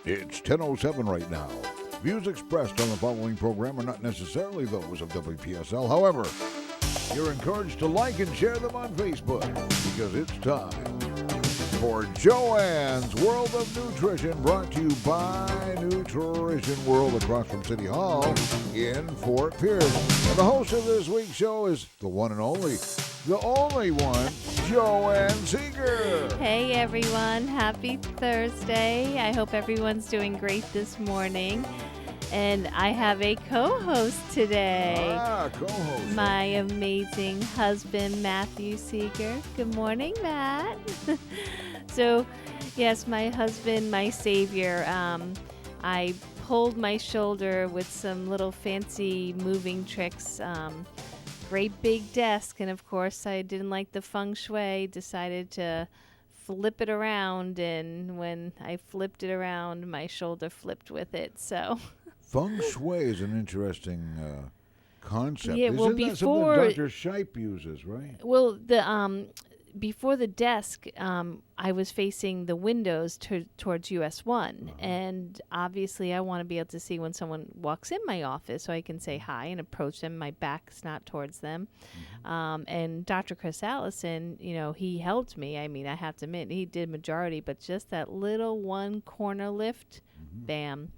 It's 10:07 right now. Views expressed on the following program are not necessarily those of WPSL. However, you're encouraged to like and share them on Facebook because it's time for Joanne's World of Nutrition, brought to you by Nutrition World across from City Hall in Fort Pierce. And the host of this week's show is the one and only, the only one, Joanne Seeger. Hey everyone, happy Thursday. I hope everyone's doing great this morning. And I have a co-host today. Co-host. My amazing husband, Matther Seeger. Good morning, Matt. So, yes, my husband, my savior. I pulled my shoulder with some little fancy moving tricks. Great big desk, and of course I didn't like the feng shui, decided to flip it around, and when I flipped it around, my shoulder flipped with it. So feng shui is an interesting concept. Yeah, well, Isn't that something Dr. Scheib uses, right? Well, the before the desk, I was facing the windows towards US 1, and obviously I want to be able to see when someone walks in my office so I can say hi and approach them. My back's not towards them. And Dr. Chris Allison, he helped me. I mean, I have to admit, he did majority, but just that little one corner lift, bam.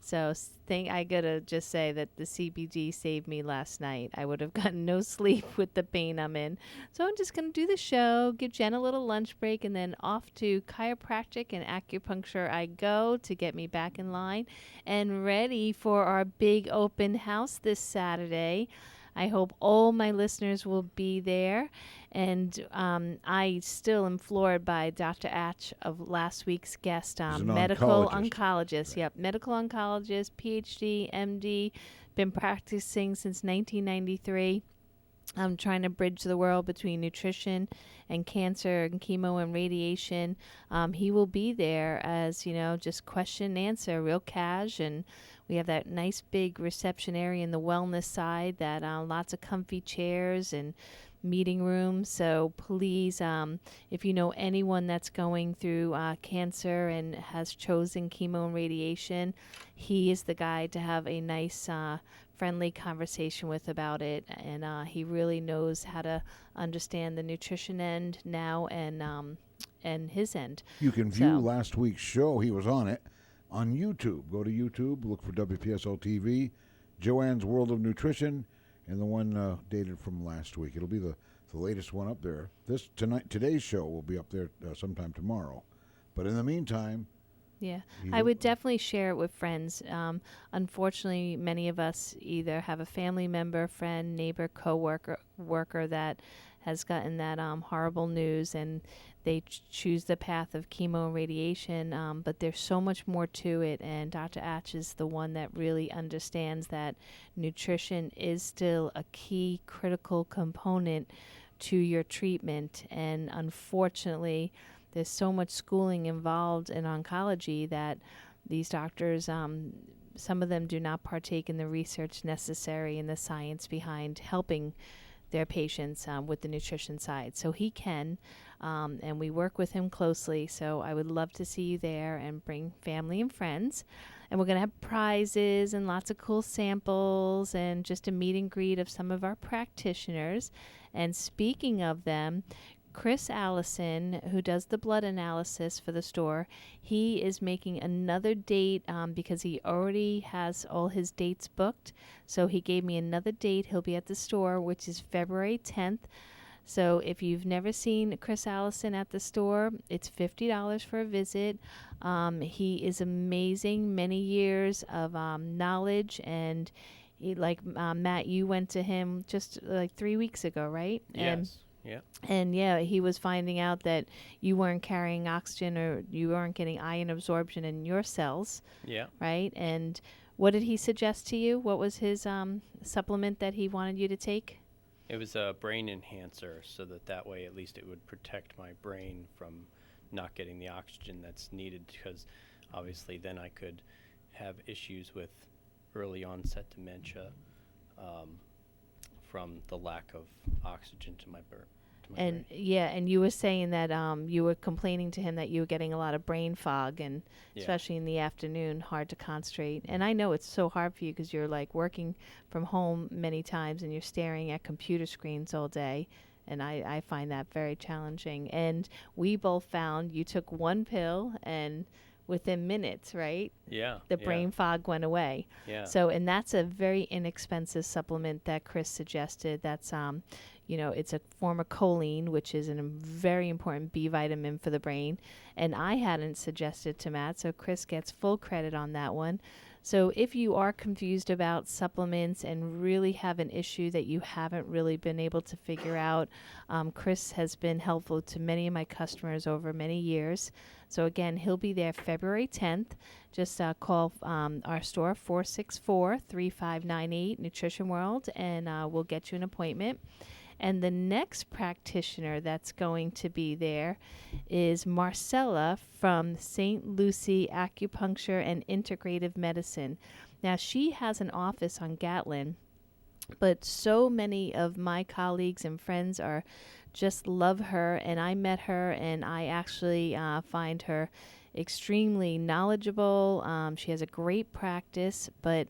So I gotta just say that the CBD saved me last night. I would have gotten no sleep with the pain I'm in. So I'm just gonna do the show, give Jen a little lunch break, and then off to chiropractic and acupuncture I go to get me back in line and ready for our big open house this Saturday. I hope all my listeners will be there. And I still am floored by Dr. Atch of last week's guest, medical oncologist. Right. Yep, medical oncologist, PhD, MD, been practicing since 1993. I'm trying to bridge the world between nutrition and cancer and chemo and radiation. He will be there as, just question and answer, real cash. And we have that nice big reception area in the wellness side, that lots of comfy chairs and meeting room. So please, if you know anyone that's going through cancer and has chosen chemo and radiation, he is the guy to have a nice friendly conversation with about it. And he really knows how to understand the nutrition end now and his end. You can view last week's show. He was on it on YouTube. Go to YouTube, look for WPSL TV, Joanne's World of Nutrition, and the one dated from last week. It'll be the latest one up there. Today's show will be up there sometime tomorrow. But in the meantime, yeah, I would definitely share it with friends. Unfortunately, many of us either have a family member, friend, neighbor, worker that has gotten that horrible news, and they choose the path of chemo and radiation. But there's so much more to it, and Dr. Atch is the one that really understands that nutrition is still a key critical component to your treatment. And unfortunately, there's so much schooling involved in oncology that these doctors, some of them do not partake in the research necessary and the science behind helping their patients with the nutrition side. So he can, and we work with him closely. So I would love to see you there and bring family and friends. And we're going to have prizes and lots of cool samples and just a meet and greet of some of our practitioners. And speaking of them, Chris Allison, who does the blood analysis for the store, he is making another date because he already has all his dates booked. So he gave me another date. He'll be at the store, which is February 10th. So if you've never seen Chris Allison at the store, it's $50 for a visit. He is amazing, many years of knowledge, and he, Matt, you went to him just 3 weeks ago, right? Yes. Yeah. And he was finding out that you weren't carrying oxygen or you weren't getting iron absorption in your cells. Yeah. Right? And what did he suggest to you? What was his supplement that he wanted you to take? It was a brain enhancer, so that way at least it would protect my brain from not getting the oxygen that's needed, because obviously then I could have issues with early onset dementia from the lack of oxygen to my And brain. yeah, and you were saying that you were complaining to him that you were getting a lot of brain fog, and Yeah. especially in the afternoon, hard to concentrate. And I know it's so hard for you because you're like working from home many times and you're staring at computer screens all day. And I find that very challenging. And we both found you took one pill and within minutes, right? Yeah. The Yeah. brain fog went away. Yeah. So, and that's a very inexpensive supplement that Chris suggested. That's, it's a form of choline, which is a very important B vitamin for the brain. And I hadn't suggested to Matt, so Chris gets full credit on that one. So if you are confused about supplements and really have an issue that you haven't really been able to figure out, Chris has been helpful to many of my customers over many years. So again, he'll be there February 10th. Just call our store, 464-3598 Nutrition World, and we'll get you an appointment. And the next practitioner that's going to be there is Marcella from St. Lucie Acupuncture and Integrative Medicine. Now, she has an office on Gatlin, but so many of my colleagues and friends are just love her, and I met her, and I actually find her extremely knowledgeable. She has a great practice, but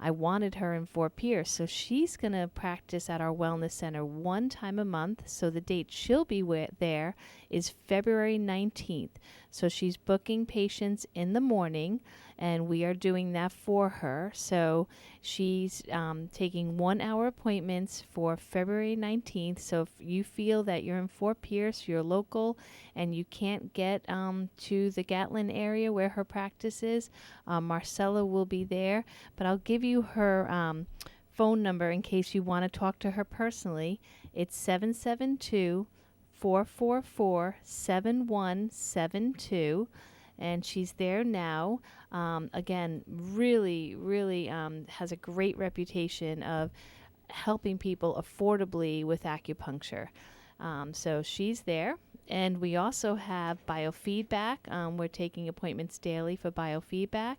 I wanted her in Fort Pierce, so she's going to practice at our wellness center one time a month. So the date she'll be there is February 19th. So she's booking patients in the morning, and we are doing that for her. So she's taking 1 hour appointments for February 19th. So if you feel that you're in Fort Pierce, you're local, and you can't get to the Gatlin area where her practice is, Marcella will be there. But I'll give you her phone number in case you want to talk to her personally. It's 772-444-7172. And she's there now. Again, really, really has a great reputation of helping people affordably with acupuncture. So she's there. And we also have biofeedback. We're taking appointments daily for biofeedback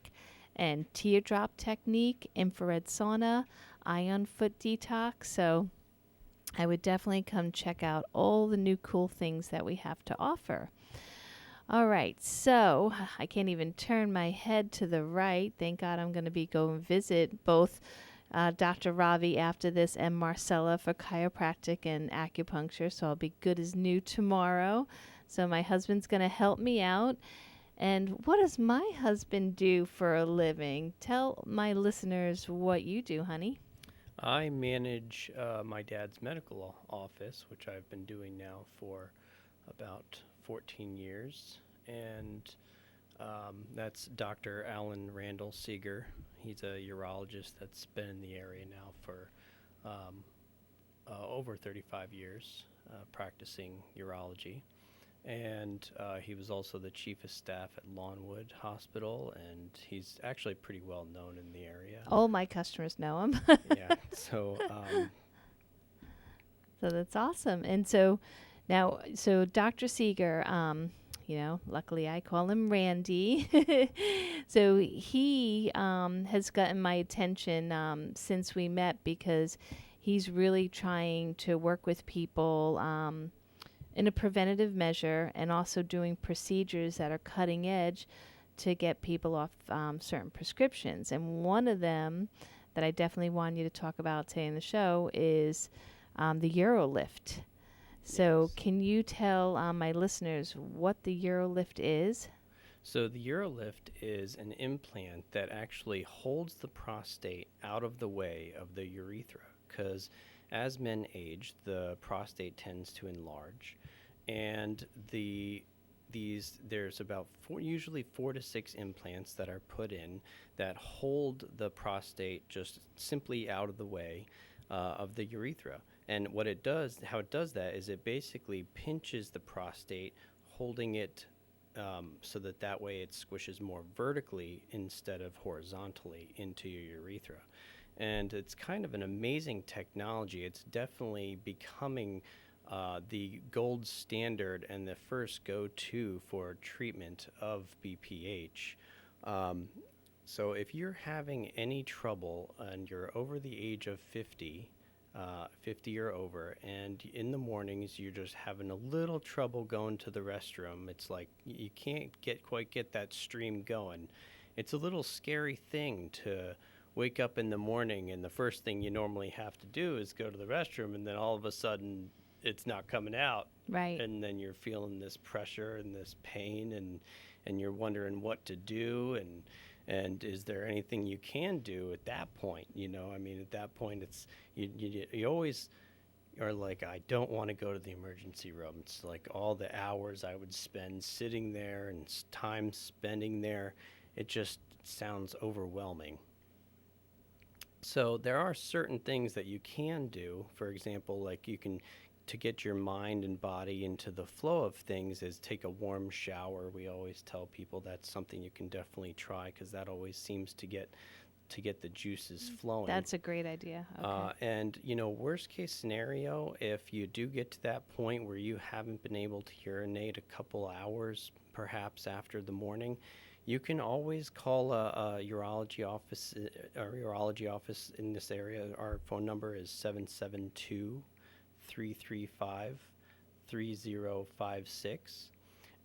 and teardrop technique, infrared sauna, ion foot detox. So I would definitely come check out all the new cool things that we have to offer. All right, so I can't even turn my head to the right. Thank God I'm going to be going visit both Dr. Ravi after this and Marcella for chiropractic and acupuncture, so I'll be good as new tomorrow. So my husband's going to help me out. And what does my husband do for a living? Tell my listeners what you do, honey. I manage my dad's medical office, which I've been doing now for about 14 years. And that's Dr. Alan Randall Seeger. He's a urologist that's been in the area now for over 35 years practicing urology. And he was also the chief of staff at Lawnwood Hospital, and he's actually pretty well known in the area. All my customers know him. Yeah, so so that's awesome. And so now, so Dr. Seeger, luckily I call him Randy. So he has gotten my attention since we met because he's really trying to work with people in a preventative measure and also doing procedures that are cutting edge to get people off certain prescriptions. And one of them that I definitely want you to talk about today in the show is the UroLift. So Yes. can you tell my listeners what the UroLift is? So the UroLift is an implant that actually holds the prostate out of the way of the urethra, because as men age, the prostate tends to enlarge, and there's about usually 4 to 6 implants that are put in that hold the prostate just simply out of the way of the urethra. And how it does that is it basically pinches the prostate, holding it so that way it squishes more vertically instead of horizontally into your urethra. And it's kind of an amazing technology. It's definitely becoming the gold standard and the first go-to for treatment of BPH. So if you're having any trouble and you're over the age of 50, 50 or over, and in the mornings you're just having a little trouble going to the restroom. It's like you can't quite get that stream going. It's a little scary thing to wake up in the morning and the first thing you normally have to do is go to the restroom, and then all of a sudden it's not coming out. Right. And then you're feeling this pressure and this pain, and you're wondering what to do, and is there anything you can do at that point? I mean, at that point, it's you always are like, I don't want to go to the emergency room. It's like all the hours I would spend sitting there and time spending there, it just sounds overwhelming. So there are certain things that you can do. For example, like to get your mind and body into the flow of things is take a warm shower. We always tell people that's something you can definitely try, because that always seems to get the juices flowing. That's a great idea. Okay. And worst case scenario, if you do get to that point where you haven't been able to urinate a couple hours perhaps after the morning, you can always call a urology office in this area. Our phone number is 772-335-3056.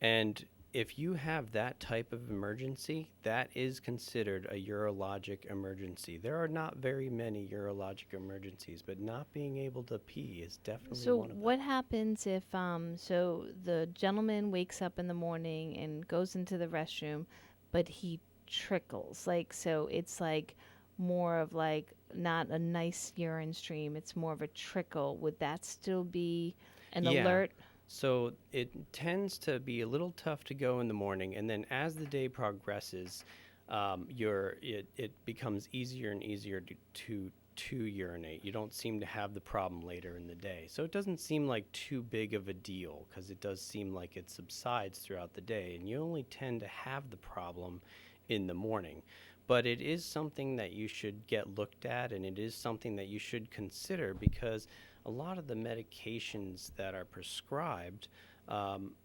And if you have that type of emergency, that is considered a urologic emergency. There are not very many urologic emergencies, but not being able to pee is definitely one of them. So what happens if so the gentleman wakes up in the morning and goes into the restroom, but he trickles? So it's like more of like not a nice urine stream, it's more of a trickle. Would that still be an alert? So it tends to be a little tough to go in the morning, and then as the day progresses, it becomes easier and easier to urinate. You don't seem to have the problem later in the day. So it doesn't seem like too big of a deal, because it does seem like it subsides throughout the day, and you only tend to have the problem in the morning. But it is something that you should get looked at, and it is something that you should consider, because a lot of the medications that are prescribed,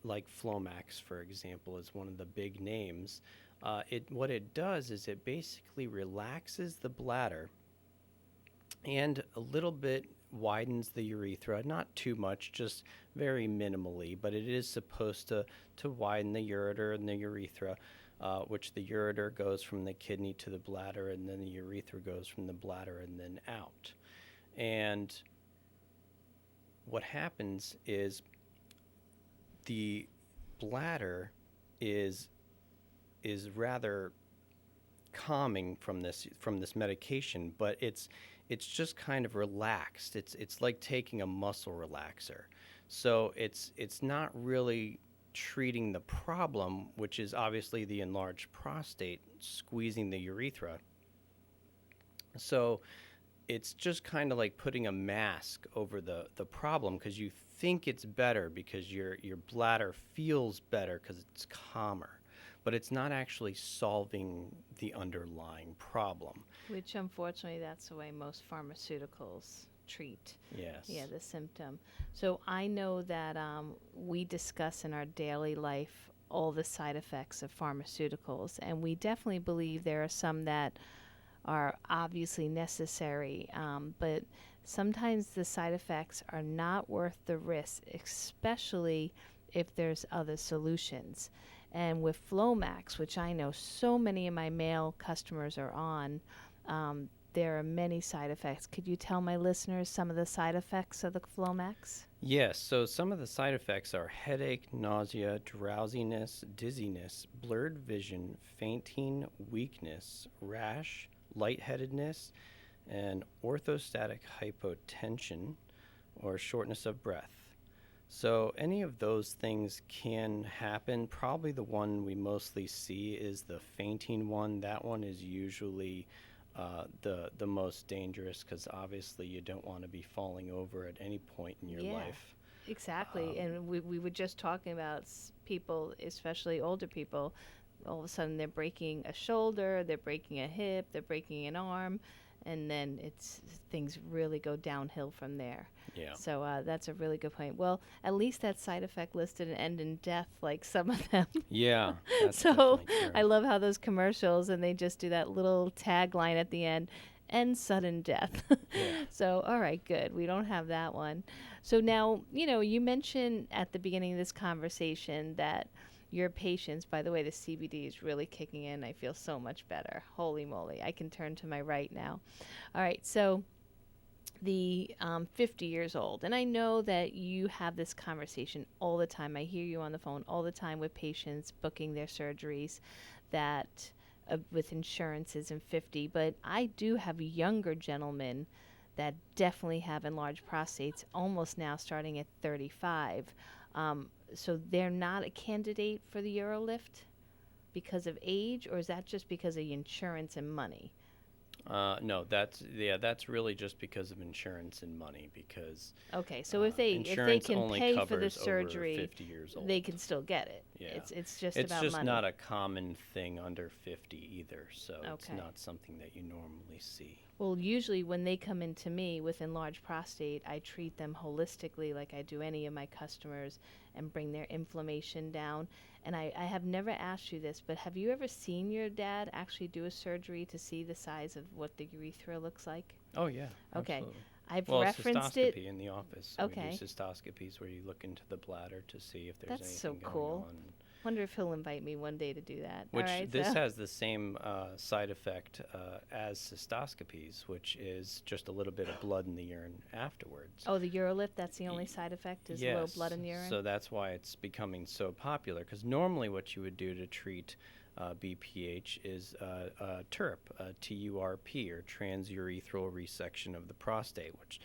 like Flomax, for example, is one of the big names. What it does is it basically relaxes the bladder and a little bit widens the urethra, not too much, just very minimally, but it is supposed to widen the ureter and the urethra, which the ureter goes from the kidney to the bladder, and then the urethra goes from the bladder and then out. And what happens is the bladder is rather calming from this medication, but it's just kind of relaxed. It's like taking a muscle relaxer. So it's not really treating the problem, which is obviously the enlarged prostate squeezing the urethra. So it's just kind of like putting a mask over the problem, because you think it's better because your bladder feels better because it's calmer, but it's not actually solving the underlying problem. Which, unfortunately, that's the way most pharmaceuticals treat. Yes. Yeah, the symptom. So I know that we discuss in our daily life all the side effects of pharmaceuticals, and we definitely believe there are some that are obviously necessary, but sometimes the side effects are not worth the risk, especially if there's other solutions. And with Flomax, which I know so many of my male customers are on, there are many side effects. Could you tell my listeners some of the side effects of the Flomax? Yes, so some of the side effects are headache, nausea, drowsiness, dizziness, blurred vision, fainting, weakness, rash, lightheadedness, and orthostatic hypotension, or shortness of breath. So any of those things can happen. Probably the one we mostly see is the fainting one. That one is usually the most dangerous, because obviously you don't want to be falling over at any point in your life. Exactly. And we were just talking about people, especially older people, all of a sudden they're breaking a shoulder, they're breaking a hip, they're breaking an arm, and then things really go downhill from there. Yeah. So that's a really good point. Well, at least that side effect listed an end in death, like some of them. Yeah. That's So definitely true. I love how those commercials, and they just do that little tagline at the end, and sudden death. Yeah. So, all right, good. We don't have that one. So now, you mentioned at the beginning of this conversation that your patients, by the way, the CBD is really kicking in. I feel so much better. Holy moly. I can turn to my right now. All right, so the 50 years old. And I know that you have this conversation all the time. I hear you on the phone all the time with patients booking their surgeries that with insurances and 50. But I do have younger gentlemen that definitely have enlarged prostates almost now starting at 35. So they're not a candidate for the Urolift because of age, or is that just because of insurance and money? No, that's really just because of insurance and money. Because Okay, so if they insurance can only pay for the covers over surgery, 50 years old. they can still get it. Yeah. It's just It's about just money. not a common thing under 50 either, so it's Okay. not something that you normally see. Well, usually when they come into me with enlarged prostate, I treat them holistically like I do any of my customers and bring their inflammation down. And I have never asked you this, but have you ever seen your dad actually do a surgery to see the size of what the urethra looks like? Oh yeah. Okay. Absolutely. I've Well, referenced cystoscopy it. in the office. Okay. We do cystoscopies where you look into the bladder to see if there's That's anything so going cool. on. Wonder if he'll invite me one day to do that. Which All right, this so has the same side effect as cystoscopies, which is just a little bit of blood in the urine afterwards. Oh, the Urolift, that's the only side effect is low blood in the urine? So that's why it's becoming so popular. Because normally what you would do to treat BPH is TURP, TURP, or transurethral resection of the prostate, which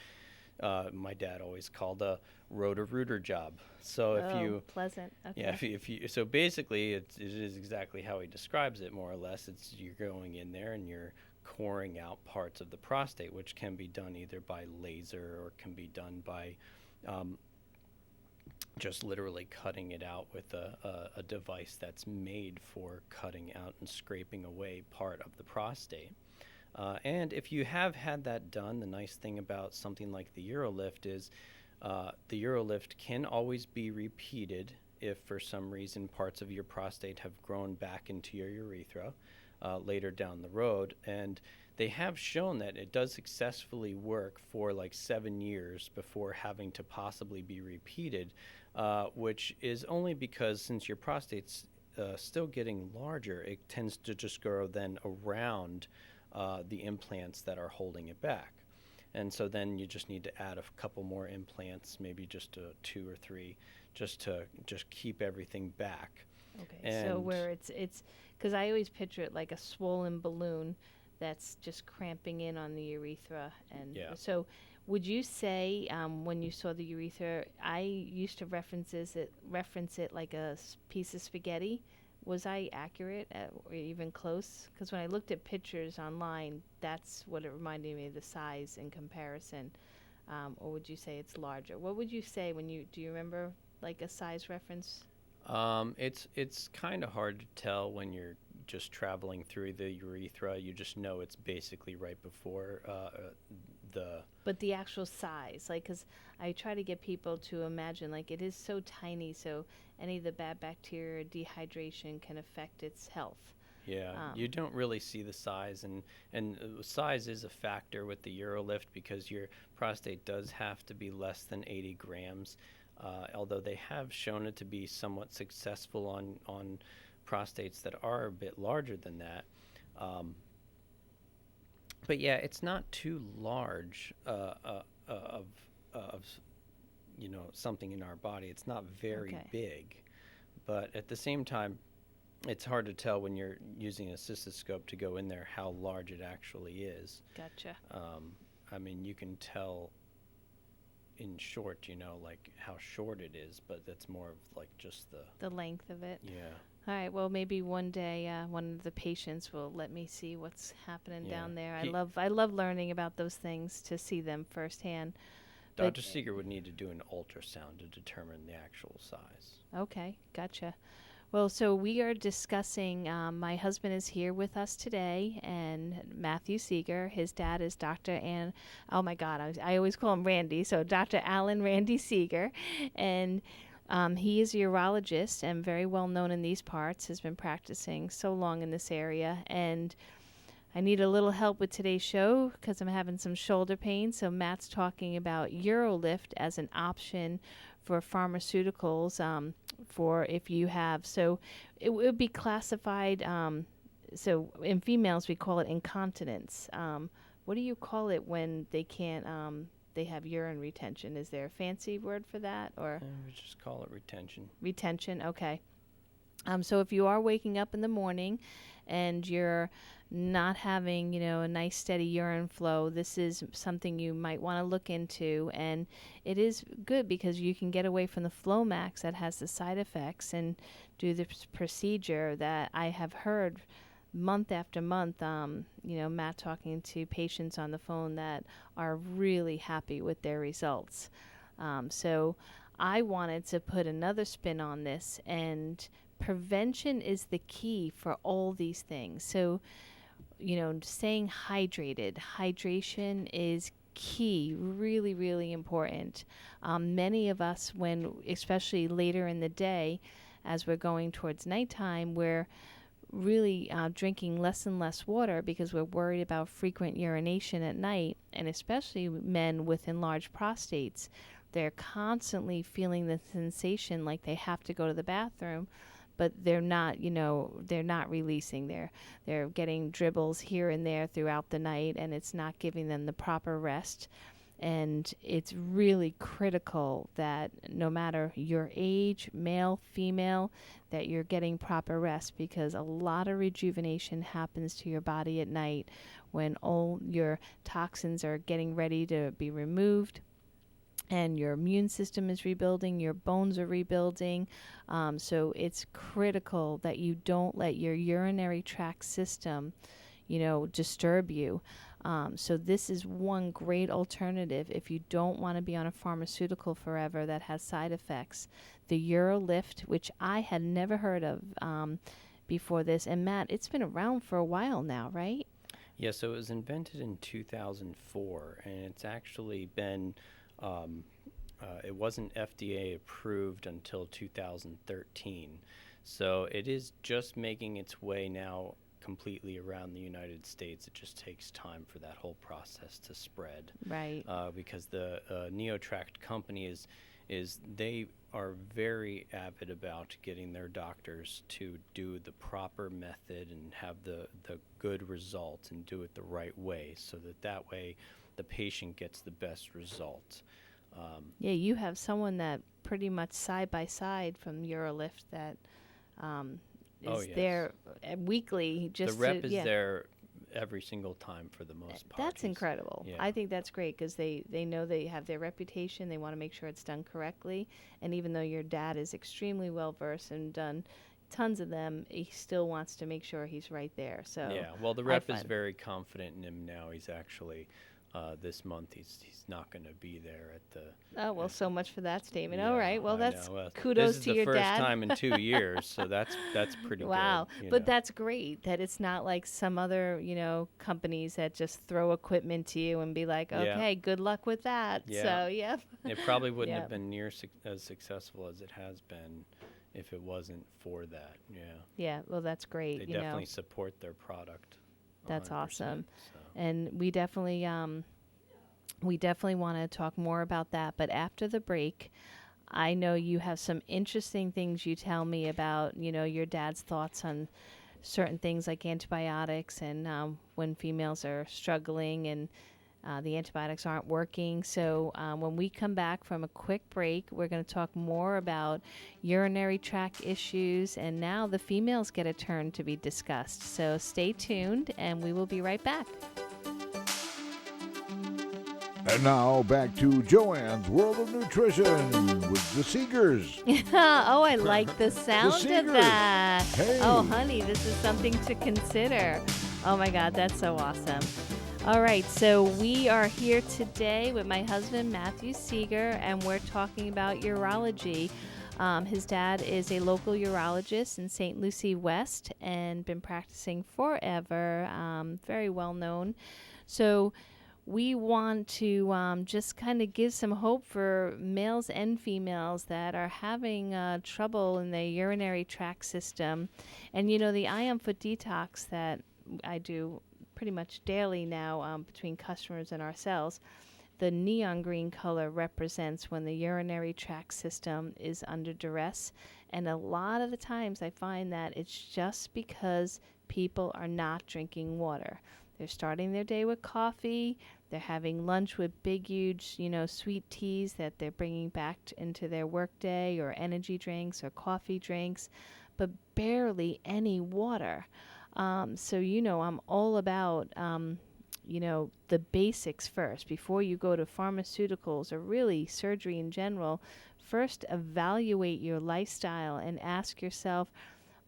my dad always called a rotor-rooter job. So if you pleasant. Okay. yeah, if you so basically it is exactly how he describes it, more or less. It's you're going in there and you're coring out parts of the prostate, which can be done either by laser or can be done by just literally cutting it out with a device that's made for cutting out and scraping away part of the prostate. And if you have had that done, the nice thing about something like the Urolift is the Urolift can always be repeated if for some reason parts of your prostate have grown back into your urethra later down the road. And they have shown that it does successfully work for like 7 years before having to possibly be repeated, which is only because since your prostate's still getting larger, it tends to just grow then around the implants that are holding it back. And so then you just need to add a couple more implants, maybe just 2 or 3, just to keep everything back. Okay, And so where it's because I always picture it like a swollen balloon that's just cramping in on the urethra, and Yeah. so would you say when you saw the urethra, I used to reference it like a piece of spaghetti. Was I accurate or even close? Because when I looked at pictures online, that's what it reminded me of, the size in comparison. Or would you say it's larger? What would you say do you remember like a size reference? It's kind of hard to tell when you're just traveling through the urethra. You just know it's basically right before the. But the actual size, like, because I try to get people to imagine, like, it is so tiny, so any of the bad bacteria or dehydration can affect its health. Yeah, you don't really see the size, and size is a factor with the Urolift because your prostate does have to be less than 80 grams, although they have shown it to be somewhat successful on prostates that are a bit larger than that. But yeah, it's not too large of something in our body. It's not very big, but at the same time, it's hard to tell when you're using a cystoscope to go in there how large it actually is. Gotcha. I mean, you can tell in short, like how short it is, but that's more of like just the length of it. Yeah. All right. Well, maybe one day one of the patients will let me see what's happening down there. I love learning about those things to see them firsthand. Dr. Seeger would need to do an ultrasound to determine the actual size. Okay. Gotcha. Well, so we are discussing, my husband is here with us today, and Matther Seeger. His dad is oh my God, I always call him Randy, so Dr. Alan Randy Seeger. And he is a urologist and very well known in these parts, has been practicing so long in this area. And I need a little help with today's show because I'm having some shoulder pain. So Matt's talking about Urolift as an option for pharmaceuticals for if you have. So it would be classified. So in females, we call it incontinence. What do you call it when they can't? They have urine retention. Is there a fancy word for that, or We just call it retention. retention? Okay. So if you are waking up in the morning and you're not having, a nice steady urine flow, this is something you might want to look into. And it is good because you can get away from the Flomax that has the side effects and do the procedure that I have heard month after month, Matt talking to patients on the phone that are really happy with their results. So I wanted to put another spin on this, and prevention is the key for all these things. So, staying hydrated. Hydration is key, really, really important. Many of us, especially later in the day, as we're going towards nighttime, we're really drinking less and less water because we're worried about frequent urination at night, and especially men with enlarged prostates. They're constantly feeling the sensation like they have to go to the bathroom, but they're not releasing. They're getting dribbles here and there throughout the night, and it's not giving them the proper rest. And it's really critical that no matter your age, male, female, that you're getting proper rest, because a lot of rejuvenation happens to your body at night when all your toxins are getting ready to be removed and your immune system is rebuilding, your bones are rebuilding. So it's critical that you don't let your urinary tract system, disturb you. So this is one great alternative if you don't want to be on a pharmaceutical forever that has side effects. The Urolift, which I had never heard of before this. And Matt, it's been around for a while now, right? Yeah, so it was invented in 2004, and it's actually been, it wasn't FDA approved until 2013. So it is just making its way now completely around the United States. It just takes time for that whole process to spread. Right. Because the NeoTract company is they are very avid about getting their doctors to do the proper method and have the good results and do it the right way, so that way the patient gets the best results. Yeah, you have someone that pretty much side by side from Urolift that is there weekly. Just the rep is there every single time for the most part. That's incredible. Yeah. I think that's great because they know they have their reputation. They want to make sure it's done correctly. And even though your dad is extremely well versed and done tons of them, he still wants to make sure he's right there. So yeah, well, the rep is very confident in him now. He's actually this month he's not going to be there at the. Oh well, so much for that statement. Yeah, all right, well that's kudos to your dad. This is the first time in 2 years, so that's pretty good. Wow, but that's great that it's not like some other companies that just throw equipment to you and be like, okay, good luck with that. Yeah. So yeah, it probably wouldn't have been near as successful as it has been if it wasn't for that. Yeah. Yeah, well that's great. They definitely support their product. That's awesome. So. And we definitely want to talk more about that. But after the break, I know you have some interesting things you tell me about, your dad's thoughts on certain things like antibiotics and when females are struggling and the antibiotics aren't working. So when we come back from a quick break, we're going to talk more about urinary tract issues, and now the females get a turn to be discussed. So stay tuned, and we will be right back. And now back to Joanne's World of Nutrition with the Seegers. Oh, I like the sound of that. Hey. Oh, honey, this is something to consider. Oh, my God, that's so awesome. All right, so we are here today with my husband, Matther Seeger, and we're talking about urology. His dad is a local urologist in St. Lucie West and been practicing forever, very well known. So we want to just kind of give some hope for males and females that are having trouble in their urinary tract system. And, the Ion Foot Detox that I do pretty much daily now between customers and ourselves. The neon green color represents when the urinary tract system is under duress. And a lot of the times I find that it's just because people are not drinking water. They're starting their day with coffee. They're having lunch with big, huge, sweet teas that they're bringing back into their workday, or energy drinks or coffee drinks, but barely any water. So, I'm all about, the basics first. Before you go to pharmaceuticals or really surgery in general, first evaluate your lifestyle and ask yourself,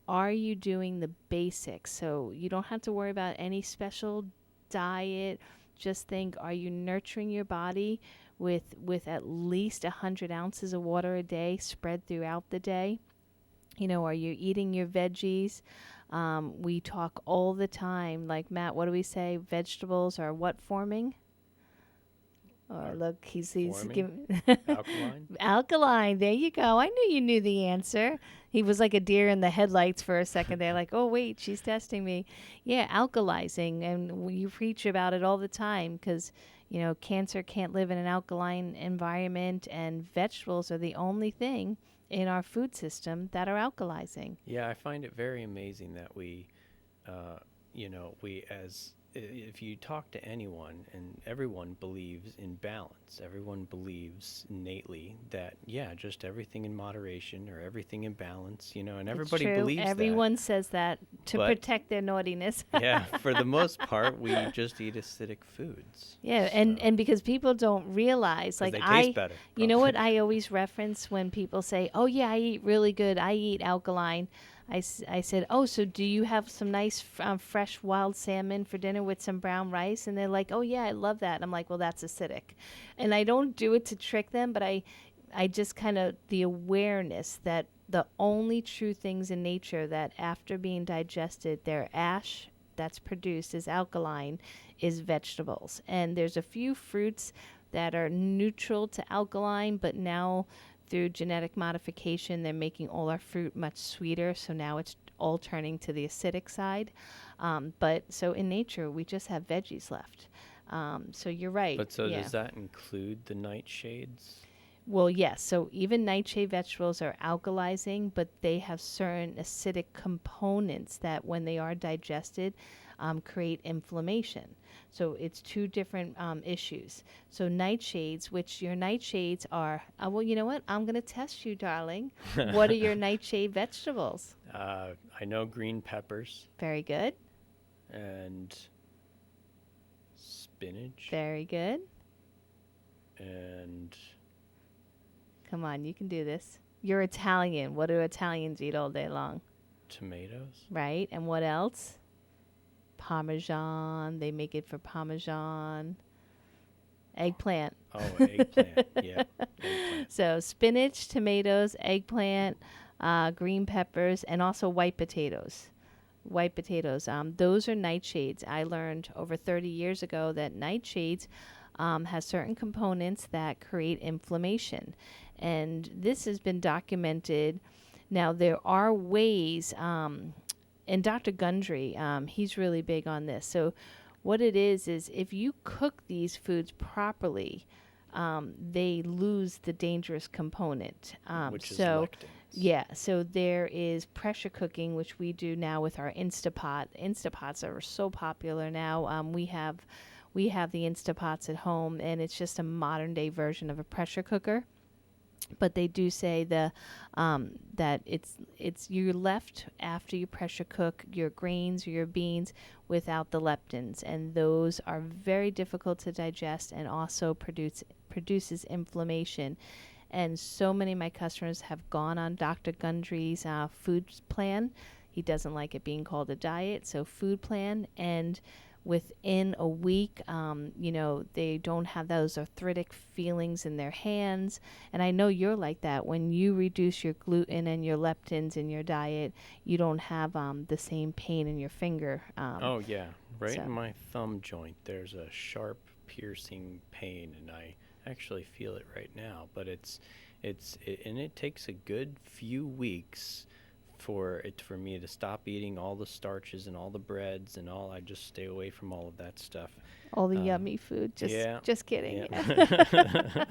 are you doing the basics? So you don't have to worry about any special diet. Just think, are you nurturing your body with at least 100 ounces of water a day spread throughout the day? Are you eating your veggies? We talk all the time, like, Matt, what do we say? Vegetables are what forming? Or look, he's giving Alkaline. Alkaline. There you go. I knew you knew the answer. He was like a deer in the headlights for a second there, like, oh wait, she's testing me. Yeah, alkalizing, and you preach about it all the time because cancer can't live in an alkaline environment, and vegetables are the only thing in our food system that are alkalizing. Yeah, I find it very amazing that we if you talk to anyone, and everyone believes in balance, everyone believes innately that, just everything in moderation or everything in balance, and everybody believes everyone says that to protect their naughtiness. Yeah, for the most part, we just eat acidic foods. Yeah, and because people don't realize, like, they taste better. You know what I always reference when people say, oh yeah, I eat really good, I eat alkaline. I said, oh, so do you have some nice fresh wild salmon for dinner with some brown rice? And they're like, oh, yeah, I love that. And I'm like, well, that's acidic. And I don't do it to trick them, but I just kind of, the awareness that the only true things in nature that after being digested, their ash that's produced is alkaline, is vegetables. And there's a few fruits that are neutral to alkaline, but now through genetic modification, they're making all our fruit much sweeter. So now it's all turning to the acidic side. But so in nature, we just have veggies left. So you're right. But does that include the nightshades? Well, yes. So even nightshade vegetables are alkalizing, but they have certain acidic components that when they are digested, create inflammation. So it's two different issues. So nightshades, which your nightshades are, well, you know what? I'm going to test you, darling. What are your nightshade vegetables? I know green peppers. Very good. And spinach. Very good. And... Come on, you can do this. You're Italian. What do Italians eat all day long? Tomatoes. Right. And what else? Parmesan. They make it for Parmesan. Eggplant. Oh, eggplant. Yeah. Eggplant. So spinach, tomatoes, eggplant, green peppers, and also white potatoes. White potatoes. Those are nightshades. I learned over 30 years ago that nightshades has certain components that create inflammation. And this has been documented. Now, there are ways, and Dr. Gundry, he's really big on this. So what it is if you cook these foods properly, they lose the dangerous component. Which is lectins. Yeah, so there is pressure cooking, which we do now with our Instapot. Instapots are so popular now. We have the Instapots at home, and it's just a modern day version of a pressure cooker. But they do say that it's you're left after you pressure cook your grains or your beans without the leptins, and those are very difficult to digest and also produces inflammation. And so many of my customers have gone on Dr. Gundry's food plan. He doesn't like it being called a diet, so food plan. And within a week, they don't have those arthritic feelings in their hands. And I know you're like that. When you reduce your gluten and your leptins in your diet, you don't have the same pain in your finger. Oh, yeah. Right in my thumb joint, there's a sharp, piercing pain, and I actually feel it right now. But it takes a good few weeks for me to stop eating all the starches and all the breads and all. I just stay away from all of that stuff. All the yummy food. Just kidding. Yeah.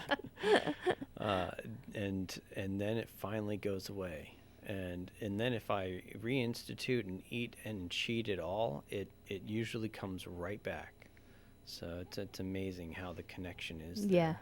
And then it finally goes away. And then if I reinstitute and eat and cheat at all, it usually comes right back. So it's amazing how the connection is there. Yeah.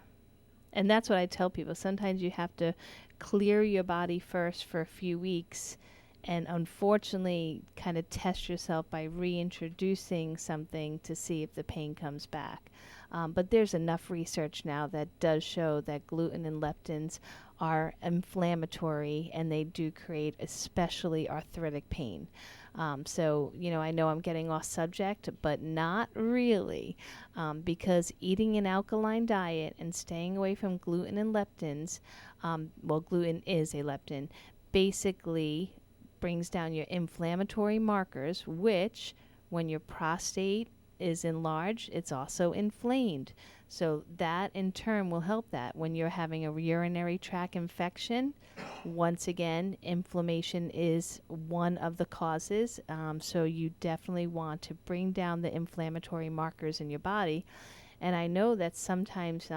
And that's what I tell people. Sometimes you have to clear your body first for a few weeks and unfortunately kind of test yourself by reintroducing something to see if the pain comes back. But there's enough research now that does show that gluten and leptins are inflammatory and they do create especially arthritic pain. So, I know I'm getting off subject, but not really, because eating an alkaline diet and staying away from gluten and leptins, gluten is a leptin, basically brings down your inflammatory markers, which when your prostate is enlarged, it's also inflamed. So that in turn will help that. When you're having a urinary tract infection, once again, inflammation is one of the causes. So you definitely want to bring down the inflammatory markers in your body. And I know that sometimes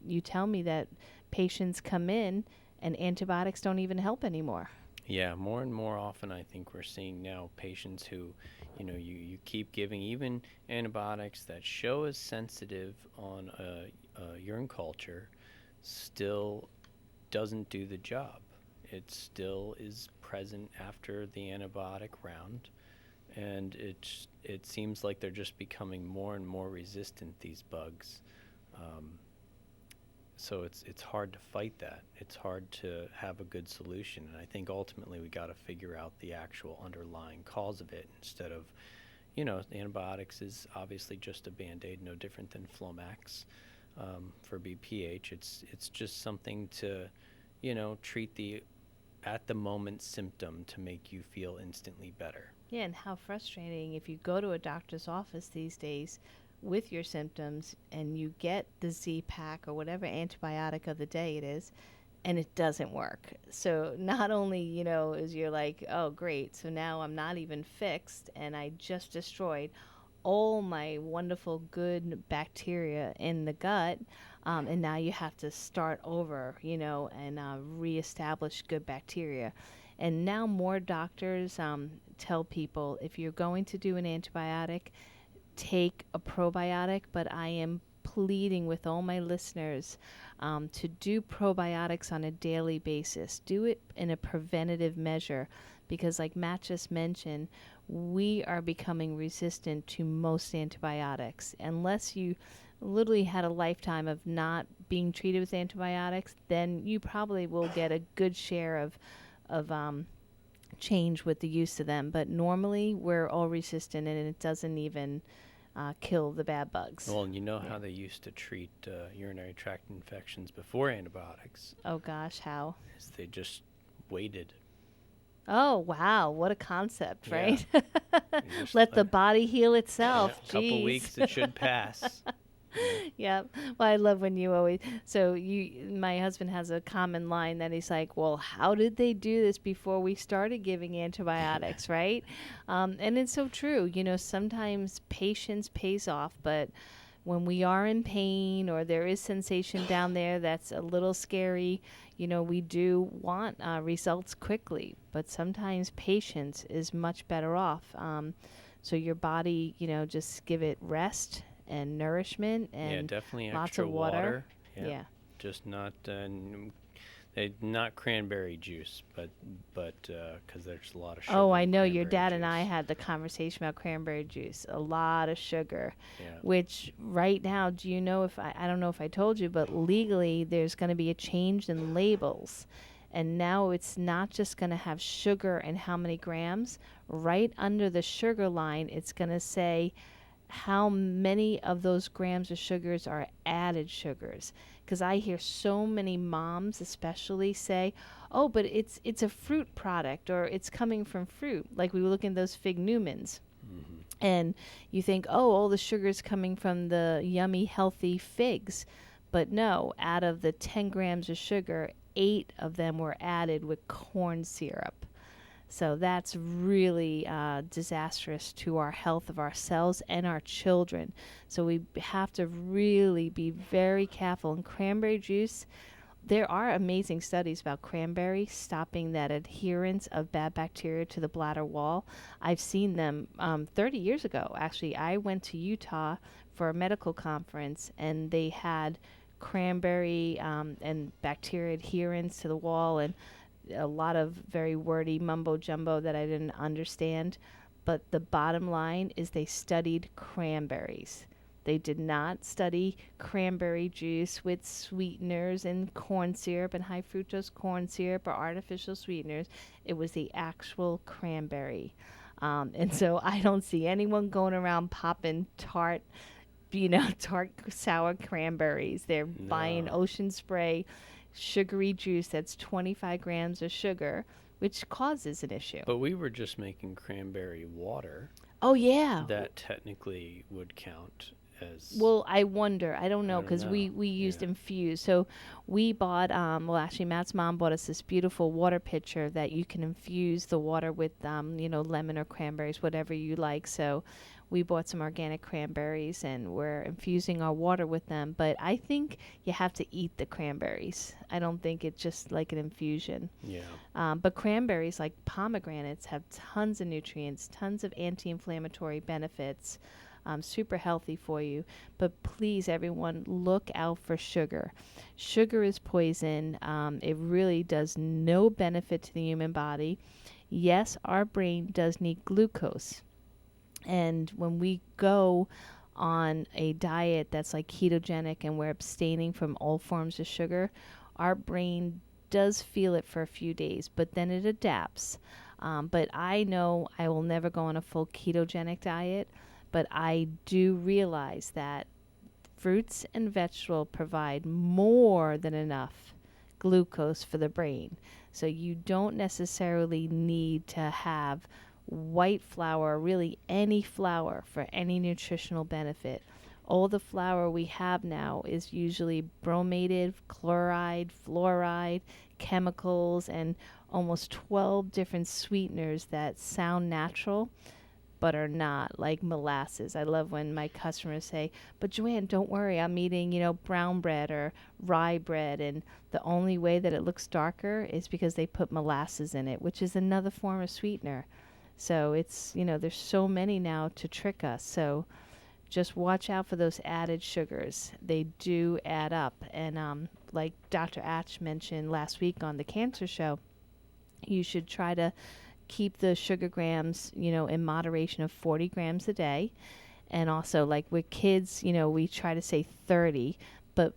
you tell me that patients come in and antibiotics don't even help anymore. Yeah, more and more often I think we're seeing now patients who, you keep giving even antibiotics that show as sensitive on a urine culture, still doesn't do the job. It still is present after the antibiotic round, and it seems like they're just becoming more and more resistant, these bugs. So it's hard to fight that. It's hard to have a good solution. And I think ultimately we got to figure out the actual underlying cause of it instead of, the antibiotics is obviously just a Band-Aid, no different than Flomax for BPH. It's just something to, treat the at the moment symptom to make you feel instantly better. Yeah, and how frustrating if you go to a doctor's office these days with your symptoms and you get the Z-Pak or whatever antibiotic of the day it is, and it doesn't work. So not only, is you're like, oh, great, so now I'm not even fixed and I just destroyed all my wonderful good bacteria in the gut, and now you have to start over, and reestablish good bacteria. And now more doctors tell people if you're going to do an antibiotic, take a probiotic, but I am pleading with all my listeners to do probiotics on a daily basis. Do it in a preventative measure because like Matt just mentioned, we are becoming resistant to most antibiotics. Unless you literally had a lifetime of not being treated with antibiotics, then you probably will get a good share of change with the use of them. But normally we're all resistant and it doesn't even kill the bad bugs. Well, and how they used to treat urinary tract infections before antibiotics. Oh gosh, how? Is they just waited. Oh wow, what a concept, Yeah. right? Let the body heal itself. A couple weeks, it should pass. Yep. Well, I love when you always. So my husband has a common line that he's like, "Well, how did they do this before we started giving antibiotics?" Right? And it's so true. Sometimes patience pays off, but when we are in pain or there is sensation down there that's a little scary, we do want results quickly. But sometimes patience is much better off. So your body, just give it rest and nourishment and definitely lots extra of water. Yeah. Just not cranberry juice, but because there's a lot of sugar. Oh, I in know your cranberry dad and I juice. had the conversation about cranberry juice. A lot of sugar, Yeah. which right now, do you know if I don't know if I told you, but legally there's going to be a change in labels. And now it's not just going to have sugar and how many grams. Right under the sugar line, it's going to say how many of those grams of sugars are added sugars. Because I hear so many moms especially say, oh, but it's a fruit product or it's coming from fruit. Like we were looking at those Fig Newmans. Mm-hmm. And you think, oh, all the sugar's coming from the yummy, healthy figs. But no, out of the 10 grams of sugar, 8 of them were added with corn syrup. So that's really disastrous to our health of ourselves and our children. So we have to really be very careful. And cranberry juice, there are amazing studies about cranberry stopping that adherence of bad bacteria to the bladder wall. I've seen them 30 years ago. Actually, I went to Utah for a medical conference, and they had cranberry and bacteria adherence to the wall, and a lot of very wordy mumbo jumbo that I didn't understand. But the bottom line is they studied cranberries. They did not study cranberry juice with sweeteners and corn syrup and high fructose corn syrup or artificial sweeteners. It was the actual cranberry. And so I don't see anyone going around popping tart sour cranberries. They're buying Ocean Spray sugary juice that's 25 grams of sugar, which causes an issue. But we were just making cranberry water. Oh, yeah. That technically would count as... Well, I wonder. I don't know, because we used infused. So we bought, actually, Matt's mom bought us this beautiful water pitcher that you can infuse the water with, lemon or cranberries, whatever you like. So we bought some organic cranberries, and we're infusing our water with them. But I think you have to eat the cranberries. I don't think it's just like an infusion. Yeah. But cranberries, like pomegranates, have tons of nutrients, tons of anti-inflammatory benefits, super healthy for you. But please, everyone, look out for sugar. Sugar is poison. It really does no benefit to the human body. Yes, our brain does need glucose. And when we go on a diet that's like ketogenic and we're abstaining from all forms of sugar, our brain does feel it for a few days, but then it adapts. But I know I will never go on a full ketogenic diet, but I do realize that fruits and vegetables provide more than enough glucose for the brain. So you don't necessarily need to have white flour, really any flour, for any nutritional benefit. All the flour we have now is usually bromated, chloride, fluoride, chemicals, and almost 12 different sweeteners that sound natural but are not, like molasses. I love when my customers say, but Joanne, don't worry, I'm eating, brown bread or rye bread, and the only way that it looks darker is because they put molasses in it, which is another form of sweetener. So it's, there's so many now to trick us. So just watch out for those added sugars. They do add up. And like Dr. Atch mentioned last week on the cancer show, you should try to keep the sugar grams, in moderation of 40 grams a day. And also, like with kids, we try to say 30. But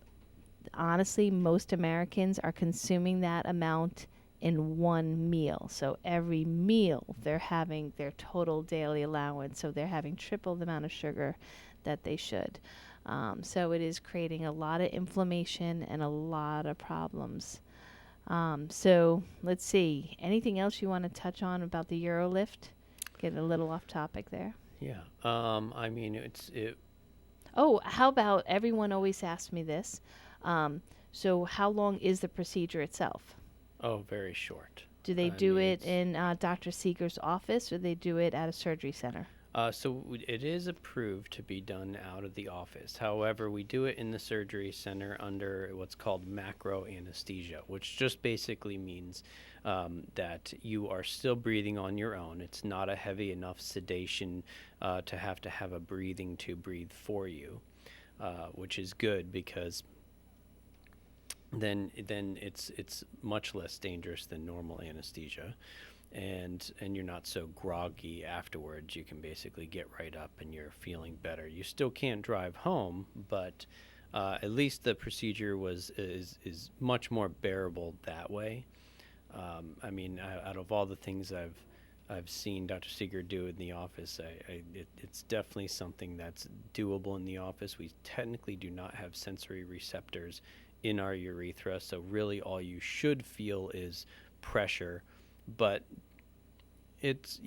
honestly, most Americans are consuming that amount in one meal. So every meal they're having their total daily allowance. So they're having triple the amount of sugar that they should. So it is creating a lot of inflammation and a lot of problems. So let's see. Anything else you want to touch on about the Eurolift? Get a little off topic there. Yeah. Oh, how about, everyone always asks me this. So how long is the procedure itself? Oh, very short. Do they do it in Dr. Seeger's office, or they do it at a surgery center? So it is approved to be done out of the office. However, we do it in the surgery center under what's called macro anesthesia, which just basically means that you are still breathing on your own. It's not a heavy enough sedation to have a breathing tube breathe for you, which is good, because then it's much less dangerous than normal anesthesia, and you're not so groggy afterwards. You can basically get right up and you're feeling better. You still can't drive home, but at least the procedure is much more bearable that way. Out of all the things I've seen Dr. Seeger do in the office, it's definitely something that's doable in the office. We technically do not have sensory receptors in our urethra, so really all you should feel is pressure, but it's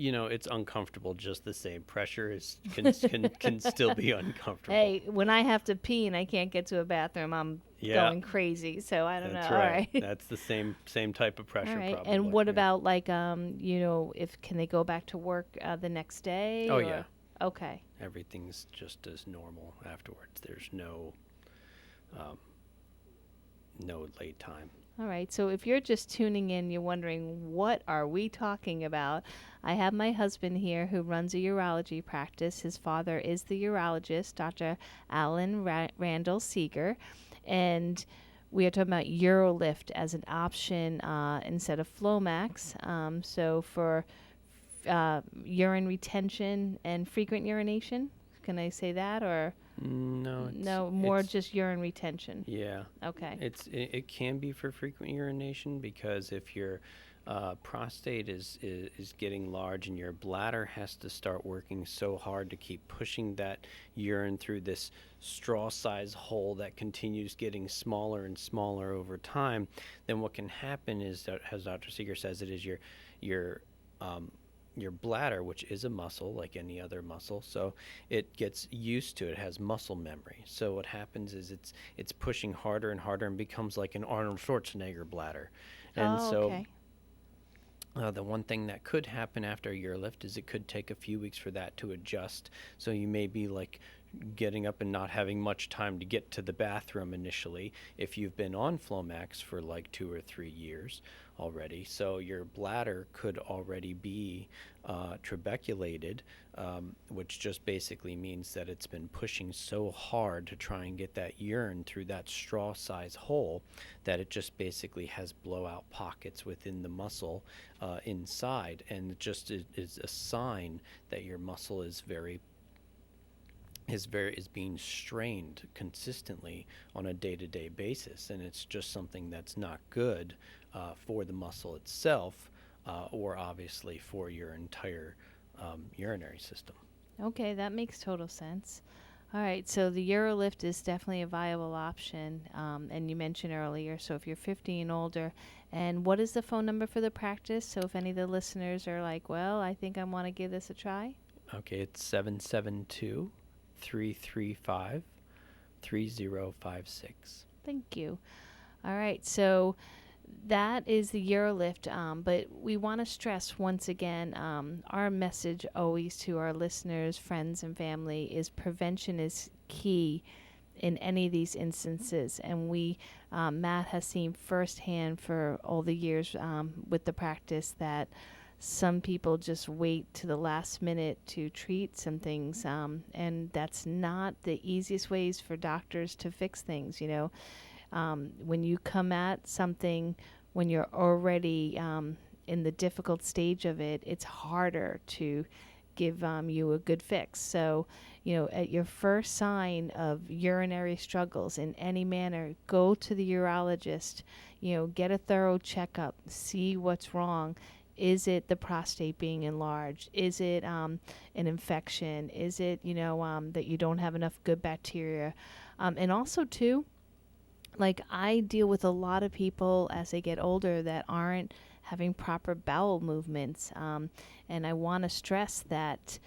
uncomfortable just the same. Pressure can still be uncomfortable. Hey, when I have to pee and I can't get to a bathroom, I'm going crazy. So I don't know. That's All right. right. That's the same type of pressure All right. probably. And what about like if can they go back to work the next day? Oh, or? yeah. Okay. Everything's just as normal afterwards. There's no late time. All right. So if you're just tuning in, you're wondering, what are we talking about? I have my husband here who runs a urology practice. His father is the urologist, Dr. Alan Randall Seeger. And we are talking about Urolift as an option instead of Flomax. So for urine retention and frequent urination, can I say that, or No, more just urine retention? Yeah. Okay. It can be for frequent urination, because if your prostate is getting large and your bladder has to start working so hard to keep pushing that urine through this straw-sized hole that continues getting smaller and smaller over time, then what can happen is that, as Dr. Seeger says, it is your bladder, which is a muscle like any other muscle, so it gets used to it, has muscle memory. So what happens is it's pushing harder and harder and becomes like an Arnold Schwarzenegger bladder. And okay. The one thing that could happen after a urolift is it could take a few weeks for that to adjust. So you may be like getting up and not having much time to get to the bathroom initially if you've been on Flomax for like 2 or 3 years already. So your bladder could already be trabeculated, which just basically means that it's been pushing so hard to try and get that urine through that straw-sized hole that it just basically has blowout pockets within the muscle inside, and it just is a sign that your muscle is being strained consistently on a day-to-day basis, and it's just something that's not good for the muscle itself, or obviously for your entire urinary system. Okay, that makes total sense. All right, so the Urolift is definitely a viable option, and you mentioned earlier, so if you're 50 and older. And what is the phone number for the practice? So if any of the listeners are like, well, I think I want to give this a try. Okay, it's 772-335-3056. Thank you. All right, so that is the Urolift, but we want to stress once again, our message always to our listeners, friends, and family is prevention is key in any of these instances. And Matt has seen firsthand for all the years with the practice that some people just wait to the last minute to treat some things, and that's not the easiest ways for doctors to fix things, when you come at something when you're already in the difficult stage of it, it's harder to give you a good fix. So, at your first sign of urinary struggles in any manner, go to the urologist, get a thorough checkup, see what's wrong. Is it the prostate being enlarged? Is it an infection? Is it, that you don't have enough good bacteria? And also, too, like I deal with a lot of people as they get older that aren't having proper bowel movements. And I want to stress that,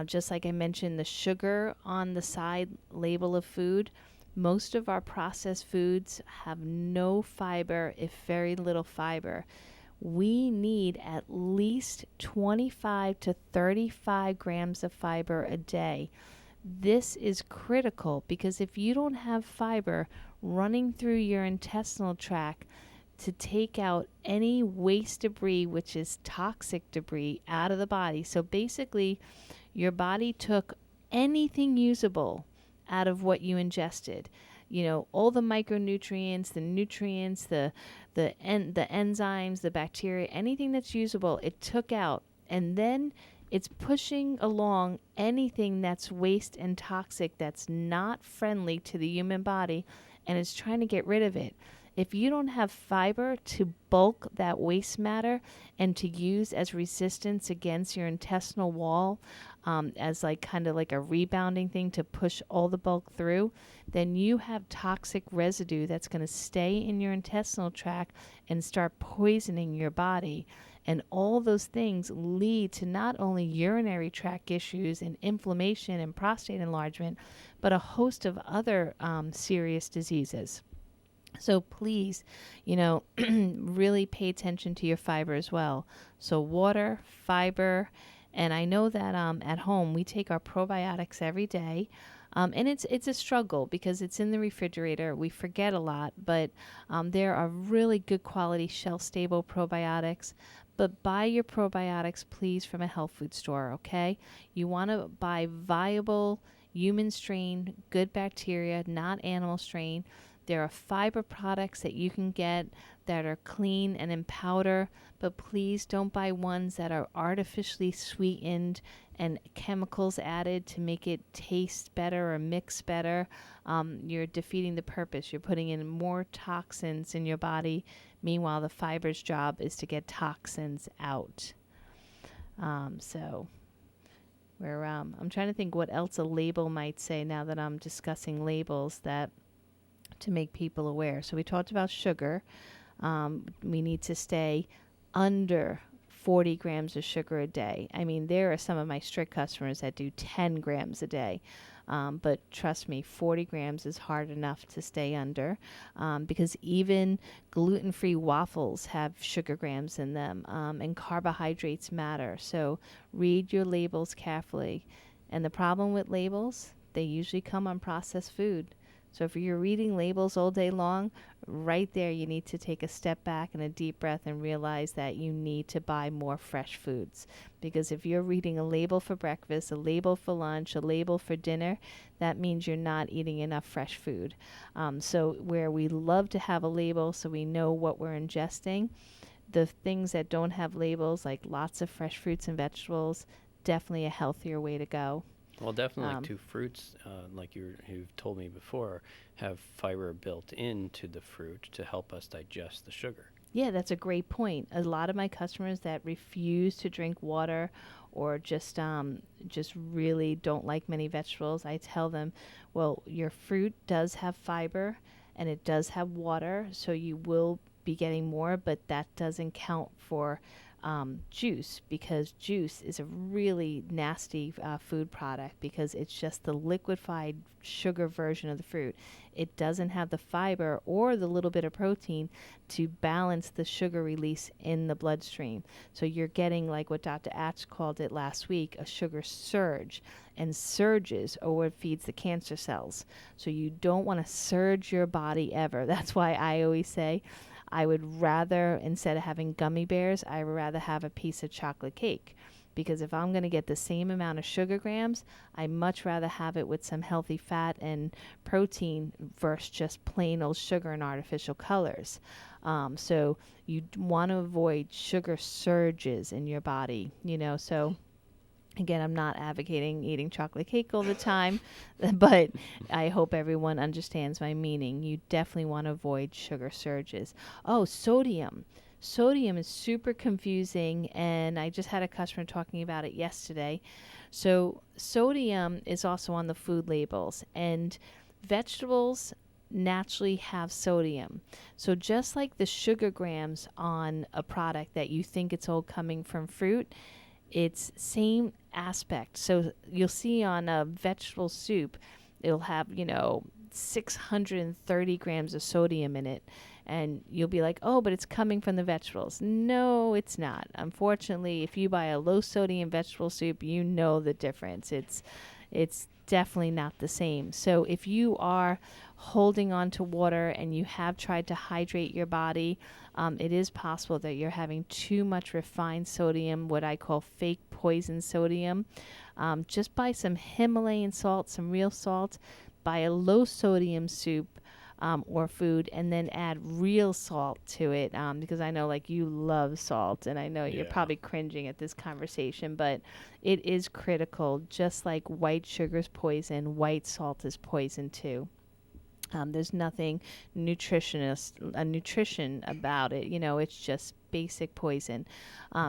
just like I mentioned, the sugar on the side label of food, most of our processed foods have no fiber, if very little fiber. We need at least 25 to 35 grams of fiber a day. This is critical because if you don't have fiber running through your intestinal tract to take out any waste debris, which is toxic debris, out of the body. So basically, your body took anything usable out of what you ingested. All the micronutrients, the nutrients, the enzymes, the bacteria, anything that's usable, it took out. And then it's pushing along anything that's waste and toxic that's not friendly to the human body, and it's trying to get rid of it. If you don't have fiber to bulk that waste matter and to use as resistance against your intestinal wall, as kind of like a rebounding thing to push all the bulk through, then you have toxic residue that's going to stay in your intestinal tract and start poisoning your body. And all those things lead to not only urinary tract issues and inflammation and prostate enlargement, but a host of other serious diseases. So please, really pay attention to your fiber as well. So water, fiber, and I know that at home we take our probiotics every day. And it's a struggle because it's in the refrigerator. We forget a lot, but there are really good quality shelf-stable probiotics. But buy your probiotics, please, from a health food store, okay? You want to buy viable human strain, good bacteria, not animal strain. There are fiber products that you can get that are clean and in powder, but please don't buy ones that are artificially sweetened and chemicals added to make it taste better or mix better. You're defeating the purpose. You're putting in more toxins in your body. Meanwhile, the fiber's job is to get toxins out. So I'm trying to think what else a label might say now that I'm discussing labels that to make people aware. So we talked about sugar. We need to stay under 40 grams of sugar a day. I mean, there are some of my strict customers that do 10 grams a day. But trust me, 40 grams is hard enough to stay under because even gluten-free waffles have sugar grams in them, and carbohydrates matter. So read your labels carefully. And the problem with labels, they usually come on processed food. So if you're reading labels all day long, right there you need to take a step back and a deep breath and realize that you need to buy more fresh foods. Because if you're reading a label for breakfast, a label for lunch, a label for dinner, that means you're not eating enough fresh food. So where we love to have a label so we know what we're ingesting, the things that don't have labels, like lots of fresh fruits and vegetables, definitely a healthier way to go. Well, definitely like two fruits, like you've told me before, have fiber built into the fruit to help us digest the sugar. Yeah, that's a great point. A lot of my customers that refuse to drink water or just really don't like many vegetables, I tell them, well, your fruit does have fiber and it does have water, so you will be getting more, but that doesn't count for juice, because juice is a really nasty food product because it's just the liquefied sugar version of the fruit. It doesn't have the fiber or the little bit of protein to balance the sugar release in the bloodstream. So you're getting, like what Dr. Atch called it last week, a sugar surge. And surges are what feeds the cancer cells. So you don't want to surge your body ever. That's why I always say, I would rather, instead of having gummy bears, I would rather have a piece of chocolate cake. Because if I'm going to get the same amount of sugar grams, I'd much rather have it with some healthy fat and protein versus just plain old sugar and artificial colors. So you want to avoid sugar surges in your body, so... Again, I'm not advocating eating chocolate cake all the time, but I hope everyone understands my meaning. You definitely want to avoid sugar surges. Oh, sodium. Sodium is super confusing, and I just had a customer talking about it yesterday. So sodium is also on the food labels, and vegetables naturally have sodium. So just like the sugar grams on a product that you think it's all coming from fruit, it's same aspect. So you'll see on a vegetable soup, it'll have, 630 grams of sodium in it. And you'll be like, oh, but it's coming from the vegetables. No, it's not. Unfortunately, if you buy a low sodium vegetable soup, you know the difference. It's definitely not the same. So if you are holding on to water and you have tried to hydrate your body, it is possible that you're having too much refined sodium, what I call fake poison sodium. Just buy some Himalayan salt, some real salt, buy a low sodium soup or food, and then add real salt to it, because I know you love salt, and I know you're probably cringing at this conversation, but it is critical. Just like white sugar's poison, white salt is poison too. There's nothing nutrition about it. It's just basic poison.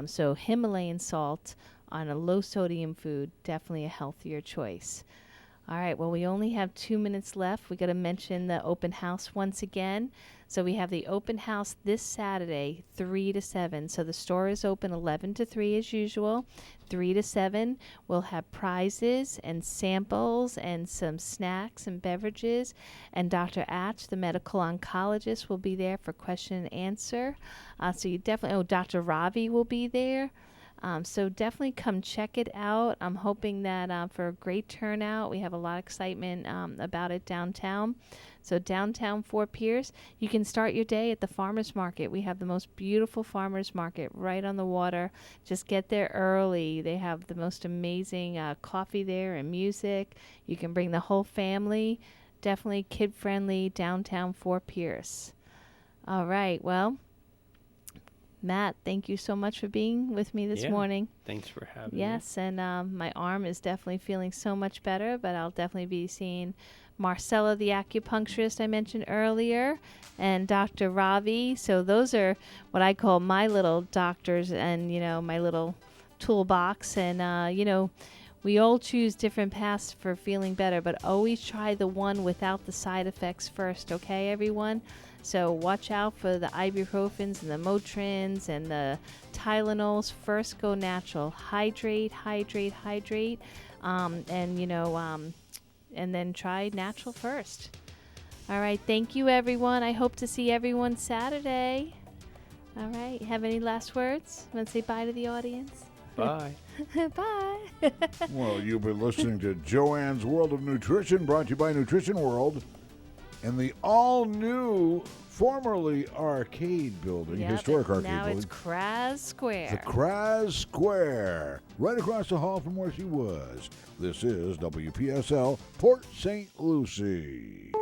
So Himalayan salt on a low sodium food, definitely a healthier choice. All right, well, we only have 2 minutes left. We got to mention the open house once again. So we have the open house this Saturday, 3 to 7. So the store is open 11 to 3 as usual. 3 to 7, we'll have prizes and samples and some snacks and beverages. And Dr. Atch, the medical oncologist, will be there for question and answer. So you definitely, Dr. Ravi will be there. So definitely come check it out. I'm hoping that for a great turnout. We have a lot of excitement about it downtown. So downtown Fort Pierce, you can start your day at the farmers market. We have the most beautiful farmers market right on the water. Just get there early. They have the most amazing coffee there and music. You can bring the whole family. Definitely kid-friendly downtown Fort Pierce. All right, well, Matt, thank you so much for being with me this morning. Thanks for having me. Yes, and my arm is definitely feeling so much better, but I'll definitely be seeing Marcella, the acupuncturist I mentioned earlier, and Dr. Ravi. So those are what I call my little doctors and, my little toolbox. And, we all choose different paths for feeling better, but always try the one without the side effects first, okay, everyone? So watch out for the ibuprofens and the Motrins and the Tylenols. First, go natural. Hydrate, hydrate, hydrate. And then try natural first. All right. Thank you, everyone. I hope to see everyone Saturday. All right. Have any last words? Want to say bye to the audience? Bye. Bye. Well, you've been listening to Joanne's World of Nutrition, brought to you by Nutrition World, and the all-new, formerly arcade building, historic arcade building. Now it's Kraz Square. The Kraz Square, right across the hall from where she was. This is WPSL Port St. Lucie.